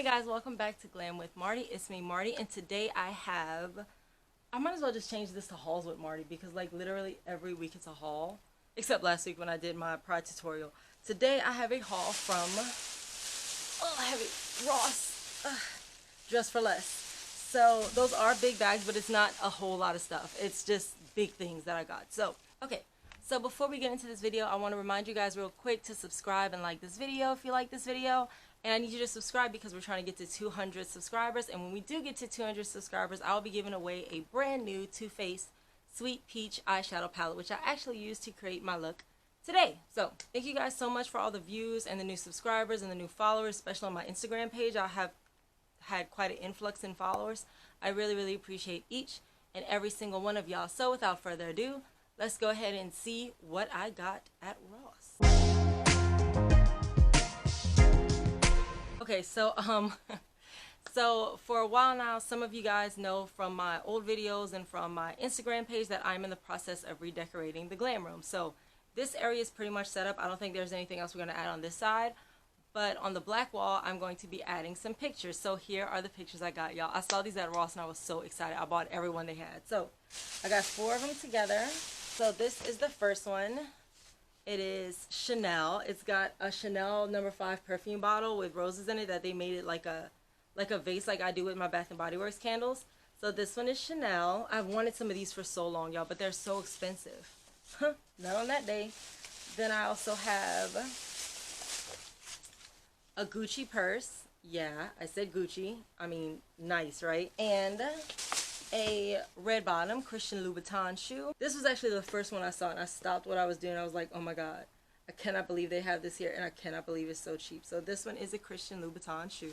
Hey guys, welcome back to Glam with Marty. It's me, Marty, and today I might as well just change this to hauls with Marty because like literally every week it's a haul, except last week when I did my Pride tutorial. Today I have a haul from, I have a Ross Dress for Less. So those are big bags, but it's not a whole lot of stuff. It's just big things that I got. So, okay. So before we get into this video, I want to remind you guys real quick to subscribe and like this video if you like this video. And I need you to subscribe because we're trying to get to 200 subscribers. And when we do get to 200 subscribers, I'll be giving away a brand new Too Faced Sweet Peach eyeshadow palette, which I actually used to create my look today. So thank you guys so much for all the views and the new subscribers and the new followers, especially on my Instagram page. I have had quite an influx in followers. I really, really appreciate each and every single one of y'all. So without further ado, let's go ahead and see what I got at Ross. Okay, so so for a while now, some of you guys know from my old videos and from my Instagram page that I'm in the process of redecorating the glam room. So this area is pretty much set up. I don't think there's anything else we're going to add on this side. But on the black wall, I'm going to be adding some pictures. So here are the pictures I got, y'all. I saw these at Ross and I was so excited. I bought every one they had. So I got 4 of them together. So this is the first one. It is Chanel. It's got a Chanel No. 5 perfume bottle with roses in it that they made it like a vase like I do with my Bath & Body Works candles. So this one is Chanel. I've wanted some of these for so long, y'all, but they're so expensive. Not on that day. Then I also have a Gucci purse. Yeah, I said Gucci. I mean, nice, right? And a red bottom Christian Louboutin shoe. This was actually the first one I saw and I stopped what I was doing. I was like, oh my god, I cannot believe they have this here and I cannot believe it's so cheap. So this one is a Christian Louboutin shoe.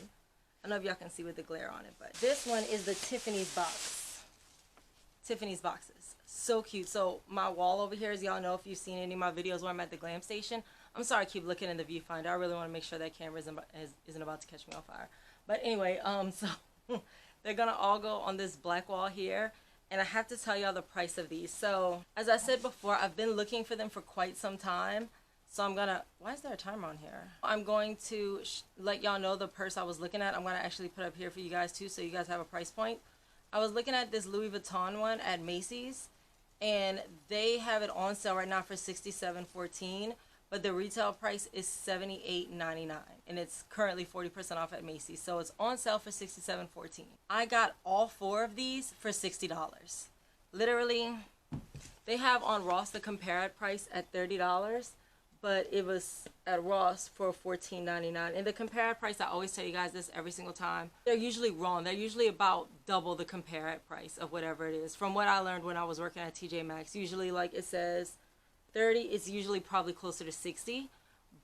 I don't know if y'all can see with the glare on it, but this one is the Tiffany's box. Tiffany's boxes. So cute. So my wall over here, as y'all know if you've seen any of my videos where I'm at the glam station. I'm sorry I keep looking in the viewfinder. I really want to make sure that camera isn't about to catch me on fire. But anyway, so they're going to all go on this black wall here. And I have to tell y'all the price of these. So, as I said before, I've been looking for them for quite some time. So I'm going to... Why is there a timer on here? I'm going to let y'all know the purse I was looking at. I'm going to actually put up here for you guys too so you guys have a price point. I was looking at this Louis Vuitton one at Macy's. And they have it on sale right now for $67.14. But the retail price is $78.99, and it's currently 40% off at Macy's. So it's on sale for $67.14. I got all 4 of these for $60. Literally, they have on Ross the compared price at $30, but it was at Ross for $14.99. And the compared price, I always tell you guys this every single time, they're usually wrong. They're usually about double the compared price of whatever it is. From what I learned when I was working at TJ Maxx, usually like it says 30, it's usually probably closer to 60.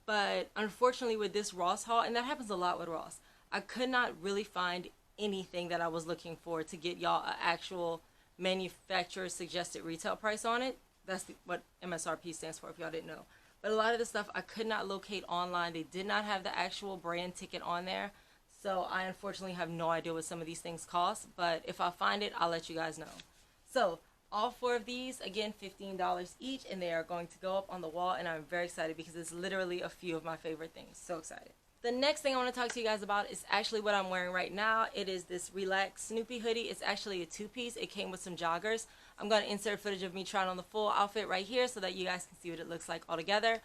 But unfortunately with this Ross haul, and that happens a lot with Ross, I could not really find anything that I was looking for to get y'all an actual manufacturer suggested retail price on it. That's what MSRP stands for if y'all didn't know. But a lot of the stuff I could not locate online. They did not have the actual brand ticket on there. So I unfortunately have no idea what some of these things cost. But if I find it, I'll let you guys know. So all 4 of these, again, $15 each, and they are going to go up on the wall, and I'm very excited because it's literally a few of my favorite things. So excited. The next thing I want to talk to you guys about is actually what I'm wearing right now. It is this Relax Snoopy hoodie. It's actually a 2-piece. It came with some joggers. I'm going to insert footage of me trying on the full outfit right here so that you guys can see what it looks like all together.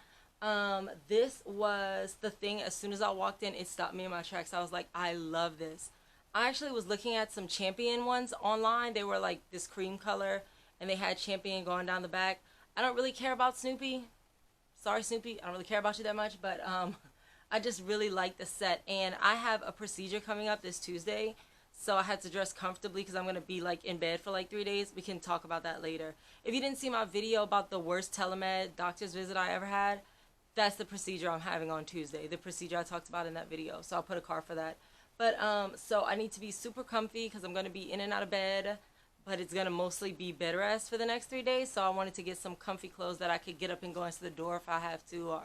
This was the thing. As soon as I walked in, it stopped me in my tracks. I was like, I love this. I actually was looking at some Champion ones online. They were like this cream color, and they had Champion going down the back. I don't really care about Snoopy. Sorry, Snoopy. I don't really care about you that much, but I just really like the set. And I have a procedure coming up this Tuesday, so I had to dress comfortably because I'm going to be like in bed for like 3 days. We can talk about that later. If you didn't see my video about the worst telemed doctor's visit I ever had, that's the procedure I'm having on Tuesday. The procedure I talked about in that video. So I'll put a card for that. But so I need to be super comfy because I'm going to be in and out of bed. But it's going to mostly be bed rest for the next 3 days. So I wanted to get some comfy clothes that I could get up and go into the door if I have to. Or,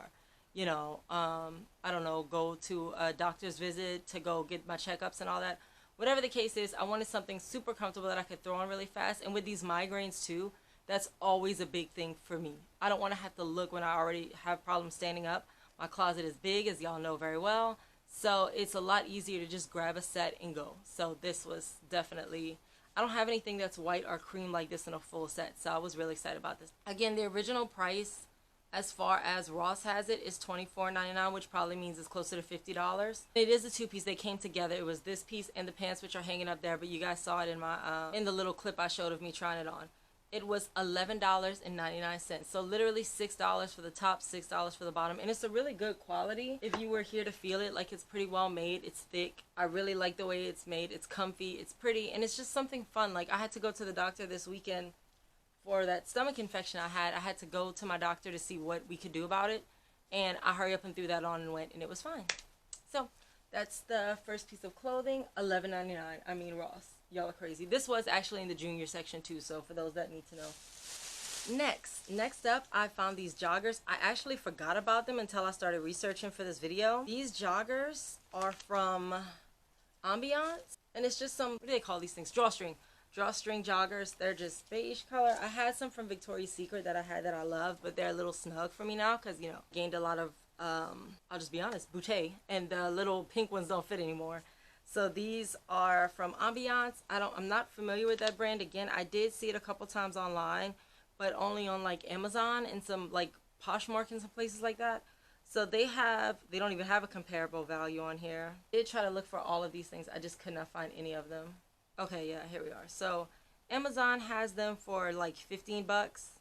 you know, I don't know, go to a doctor's visit to go get my checkups and all that. Whatever the case is, I wanted something super comfortable that I could throw on really fast. And with these migraines too, that's always a big thing for me. I don't want to have to look when I already have problems standing up. My closet is big, as y'all know very well. So it's a lot easier to just grab a set and go. So this was definitely, I don't have anything that's white or cream like this in a full set. So I was really excited about this. Again, the original price, as far as Ross has it, is $24.99, which probably means it's closer to $50. It is a two-piece. They came together. It was this piece and the pants, which are hanging up there, but you guys saw it in my in the little clip I showed of me trying it on. It was $11.99. So literally $6 for the top, $6 for the bottom. And it's a really good quality. If you were here to feel it, like, it's pretty well made. It's thick. I really like the way it's made. It's comfy. It's pretty. And it's just something fun. Like, I had to go to the doctor this weekend for that stomach infection I had to go to my doctor to see what we could do about it, and I hurry up and threw that on and went, and it was fine. So that's the first piece of clothing, $11.99. I mean, Ross, y'all are crazy. This was actually in the junior section too, so for those that need to know. Next up, I found these joggers. I actually forgot about them until I started researching for this video. These joggers are from Ambiance, and it's just some, what do they call these things? Drawstring joggers. They're just beige color. I had some from Victoria's Secret that I had that I love, but they're a little snug for me now because, you know, gained a lot of, I'll just be honest, bouquet, and the little pink ones don't fit anymore. So these are from Ambiance. I'm not familiar with that brand. Again, I did see it a couple times online, but only on like Amazon and some like Poshmark and some places like that. So they don't even have a comparable value on here. I did try to look for all of these things. I just could not find any of them. Okay, yeah, here we are. So Amazon has them for like 15 bucks.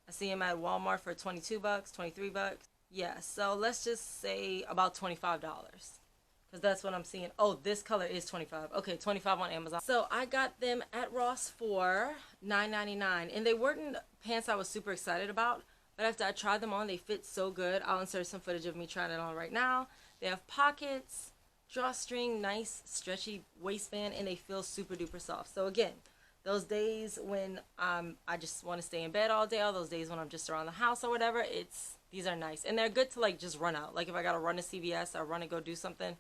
I see them at Walmart for 22 bucks, 23 bucks. Yeah, so let's just say about $25. Because that's what I'm seeing. Oh, this color is 25. Okay, 25 on Amazon. So I got them at Ross for $9.99. And they weren't pants I was super excited about. But after I tried them on, they fit so good. I'll insert some footage of me trying it on right now. They have pockets, drawstring, nice stretchy waistband, and they feel super duper soft. So again, those days when I just want to stay in bed all day, all those days when I'm just around the house or whatever, these are nice. And they're good to like just run out. Like if I gotta run to CVS or run to go do something,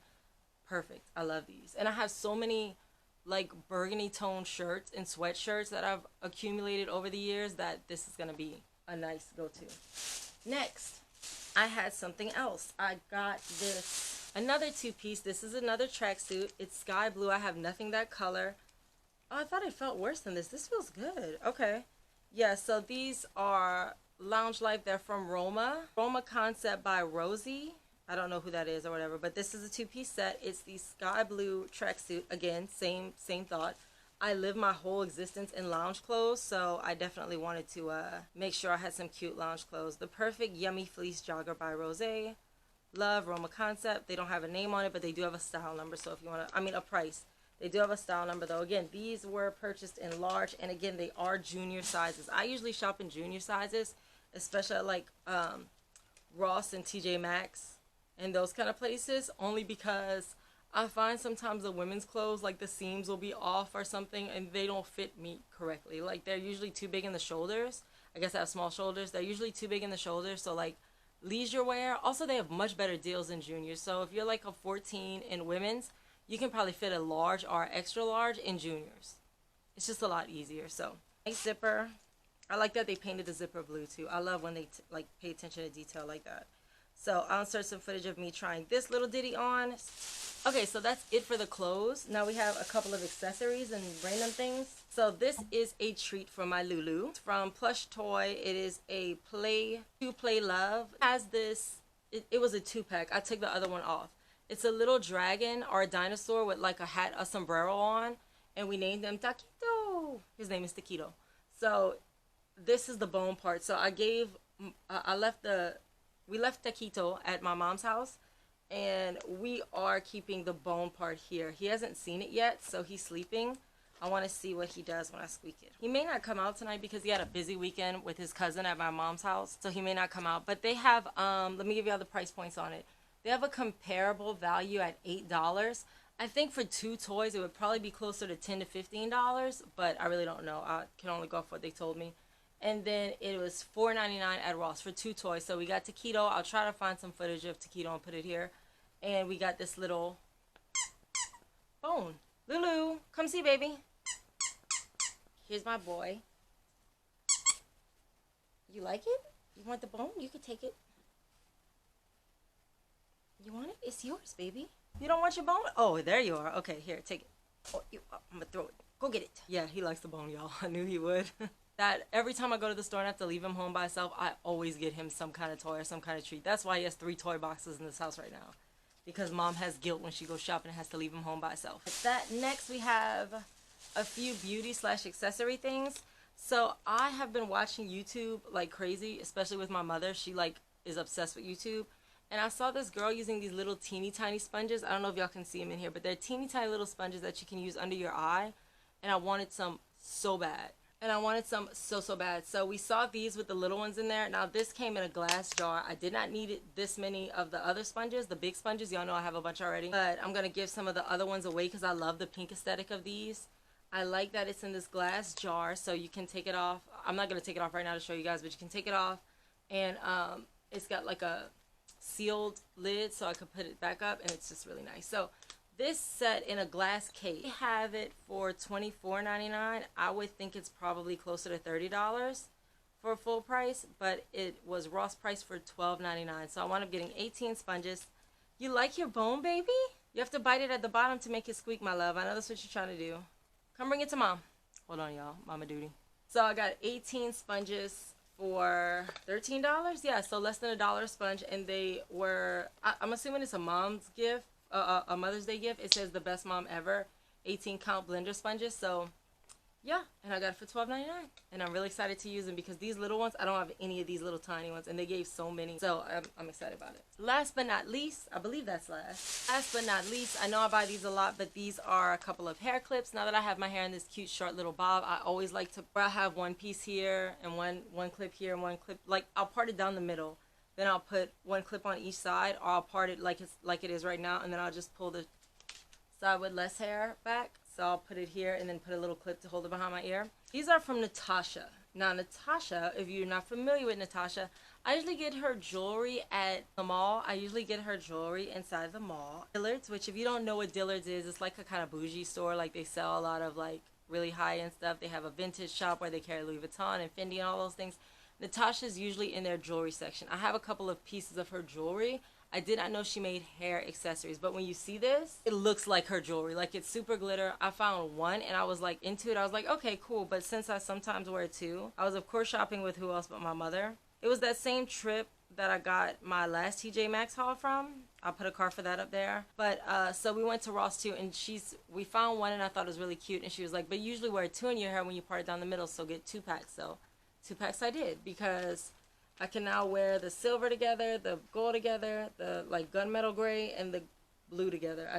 perfect. I love these. And I have so many like burgundy tone shirts and sweatshirts that I've accumulated over the years that this is gonna be a nice go-to. Next, I had something else. I got this, another two-piece. This is another tracksuit. It's sky blue. I have nothing that color. Oh, I thought it felt worse than this. This feels good. Okay. Yeah, so these are Lounge Life. They're from Roma. Roma Concept by Rosie. I don't know who that is or whatever, but this is a two-piece set. It's the sky blue tracksuit. Again, same thought. I live my whole existence in lounge clothes, so I definitely wanted to make sure I had some cute lounge clothes. The Perfect Yummy Fleece Jogger by Rose. Love Roma Concept. They don't have a name on it, but they do have a style number, so if you want to, I mean a price. They do have a style number though. Again, these were purchased in large, and again, they are junior sizes. I usually shop in junior sizes, especially at like Ross and TJ Maxx and those kind of places, only because I find sometimes the women's clothes, like the seams will be off or something, and they don't fit me correctly. Like they're usually too big in the shoulders. I guess I have small shoulders. They're usually too big in the shoulders, so like leisure wear. Also, they have much better deals in juniors. So if you're like a 14 in women's, you can probably fit a large or extra large in juniors. It's just a lot easier. So nice zipper. I like that they painted the zipper blue too. I love when they like pay attention to detail like that. So I'll insert some footage of me trying this little ditty on. Okay, so that's it for the clothes. Now we have a couple of accessories and random things. So this is a treat for my Lulu. It's from Plush Toy. It is a Play Love. It has this, it was a 2-pack. I took the other one off. It's a little dragon or a dinosaur with like a hat, a sombrero on. And we named him Taquito. His name is Taquito. So this is the bone part. So we left Taquito at my mom's house, and we are keeping the bone part here. He hasn't seen it yet, so he's sleeping. I want to see what he does when I squeak it. He may not come out tonight because he had a busy weekend with his cousin at my mom's house, so he may not come out. But they have, let me give you all the price points on it. They have a comparable value at $8. I think for 2 toys, it would probably be closer to $10 to $15, but I really don't know. I can only go off what they told me. And then it was $4.99 at Ross for 2 toys. So we got Taquito. I'll try to find some footage of Taquito and put it here. And we got this little bone. Lulu, come see, baby. Here's my boy. You like it? You want the bone? You can take it. You want it? It's yours, baby. You don't want your bone? Oh, there you are. Okay, here, take it. Oh, I'm gonna throw it. Go get it. Yeah, he likes the bone, y'all. I knew he would. That every time I go to the store and I have to leave him home by himself, I always get him some kind of toy or some kind of treat. That's why he has 3 toy boxes in this house right now. Because mom has guilt when she goes shopping and has to leave him home by herself. That next we have a few beauty / accessory things. So I have been watching YouTube like crazy, especially with my mother. She like is obsessed with YouTube. And I saw this girl using these little teeny tiny sponges. I don't know if y'all can see them in here, but they're teeny tiny little sponges that you can use under your eye. And I wanted some so bad. And I wanted some so bad. So we saw these with the little ones in there. Now this came in a glass jar. I did not need this many of the other sponges, the big sponges. Y'all know I have a bunch already. But I'm going to give some of the other ones away because I love the pink aesthetic of these. I like that it's in this glass jar so you can take it off. I'm not going to take it off right now to show you guys, but you can take it off. And it's got like a sealed lid so I could put it back up, and it's just really nice. So this set in a glass case, we have it for $24.99. I would think it's probably closer to $30 for full price, but it was Ross price for $12.99. So I wound up getting 18 sponges. You like your bone, baby? You have to bite it at the bottom to make it squeak, my love. I know that's what you're trying to do. Come bring it to mom. Hold on, y'all. Mama duty. So I got 18 sponges for $13. Yeah, so less than $1 a sponge, and they were, I'm assuming it's a mom's gift. A Mother's Day gift. It says the best mom ever, 18 count blender sponges. So yeah, and I got it for $12.99, and I'm really excited to use them because these little ones, I don't have any of these little tiny ones, and they gave so many, so I'm excited about it. Last but not least, I believe that's last but not least, I know I buy these a lot, but these are a couple of hair clips. Now that I have my hair in this cute short little bob, I always like to, I have one piece here and one clip here and one clip, like I'll part it down the middle. Then I'll put one clip on each side, or I'll part it like it is right now, and then I'll just pull the side with less hair back. So I'll put it here and then put a little clip to hold it behind my ear. These are from Natasha. Now Natasha, if you're not familiar with Natasha, I usually get her jewelry at the mall. I usually get her jewelry inside the mall. Dillard's, which if you don't know what Dillard's is, it's like a kind of bougie store. Like they sell a lot of like really high-end stuff. They have a vintage shop where they carry Louis Vuitton and Fendi and all those things. Natasha's usually in their jewelry section. I have a couple of pieces of her jewelry. I did not know she made hair accessories, but when you see this, it looks like her jewelry. Like it's super glitter. I found one and I was like into it. I was like, okay, cool. But since I sometimes wear it too, I was of course shopping with who else but my mother. It was that same trip that I got my last TJ Maxx haul from. I'll put a card for that up there. But so we went to Ross too, and we found one and I thought it was really cute, and she was like, but you usually wear 2 in your hair when you part it down the middle, so get 2 packs. So 2 packs I did, because I can now wear the silver together, the gold together, the like gunmetal gray, and the blue together.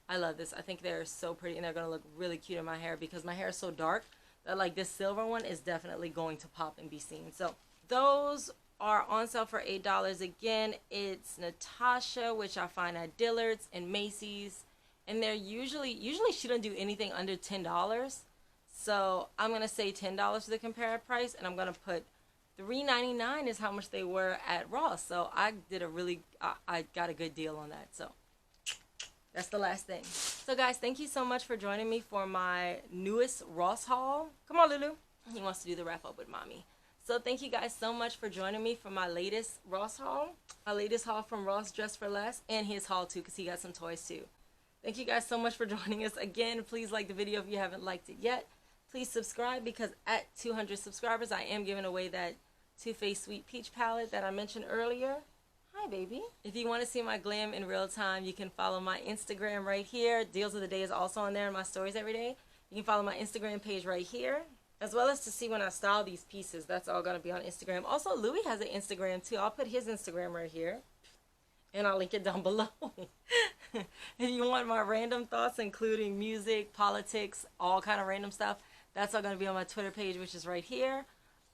I love this. I think they're so pretty, and they're going to look really cute in my hair because my hair is so dark that like this silver one is definitely going to pop and be seen. So those are on sale for $8. Again, it's Natasha, which I find at Dillard's and Macy's, and they're usually she doesn't do anything under $10. So I'm going to say $10 for the comparative price, and I'm going to put $3.99 is how much they were at Ross. So I did I got a good deal on that. So that's the last thing. So guys, thank you so much for joining me for my newest Ross haul. Come on, Lulu. He wants to do the wrap up with mommy. So thank you guys so much for joining me for my latest Ross haul. My latest haul from Ross Dress for Less, and his haul too, because he got some toys too. Thank you guys so much for joining us. Again, please like the video if you haven't liked it yet. Please subscribe, because at 200 subscribers, I am giving away that Too Faced Sweet Peach palette that I mentioned earlier. Hi, baby. If you want to see my glam in real time, you can follow my Instagram right here. Deals of the Day is also on there in my stories every day. You can follow my Instagram page right here, as well as to see when I style these pieces. That's all going to be on Instagram. Also, Louis has an Instagram too. I'll put his Instagram right here, and I'll link it down below. If you want my random thoughts, including music, politics, all kind of random stuff, that's all going to be on my Twitter page, which is right here.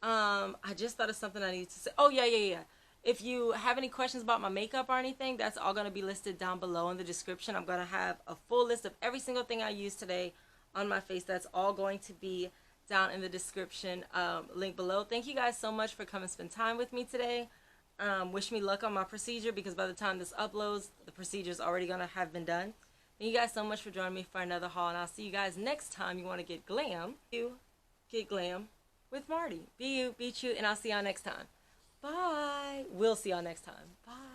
I just thought of something I needed to say. Oh, yeah. If you have any questions about my makeup or anything, that's all going to be listed down below in the description. I'm going to have a full list of every single thing I used today on my face. That's all going to be down in the description link below. Thank you guys so much for coming and spend time with me today. Wish me luck on my procedure, because by the time this uploads, the procedure is already going to have been done. Thank you guys so much for joining me for another haul, and I'll see you guys next time you want to get glam. You get glam with Marty. Be you, be you, and I'll see y'all next time. Bye. We'll see y'all next time. Bye.